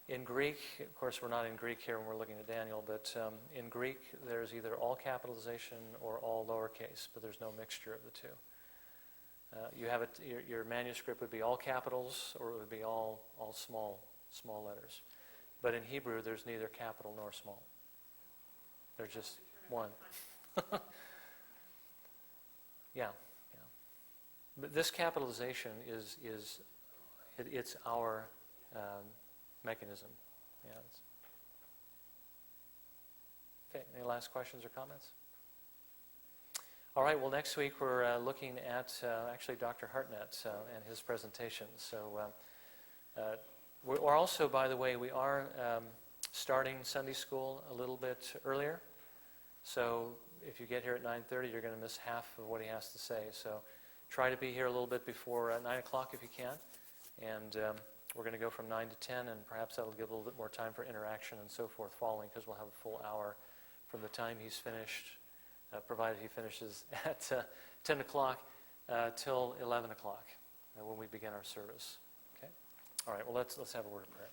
in Greek, of course, we're not in Greek here when we're looking at Daniel, but in Greek, there's either all capitalization or all lowercase, but there's no mixture of the two. You have it. Your manuscript would be all capitals, or it would be all small letters. But in Hebrew, there's neither capital nor small. There's just one. Yeah. But this capitalization it's our mechanism. Yeah. Okay. Any last questions or comments? All right. Well, next week we're looking at actually Dr. Hartnett and his presentation. So we're also, by the way, we are starting Sunday school a little bit earlier. So if you get here at 9:30, you're going to miss half of what he has to say. So try to be here a little bit before 9 o'clock if you can. And we're going to go from 9 to 10, and perhaps that'll give a little bit more time for interaction and so forth following, because we'll have a full hour from the time he's finished, provided he finishes at 10 o'clock till 11 o'clock when we begin our service. Okay? All right, well, let's have a word of prayer.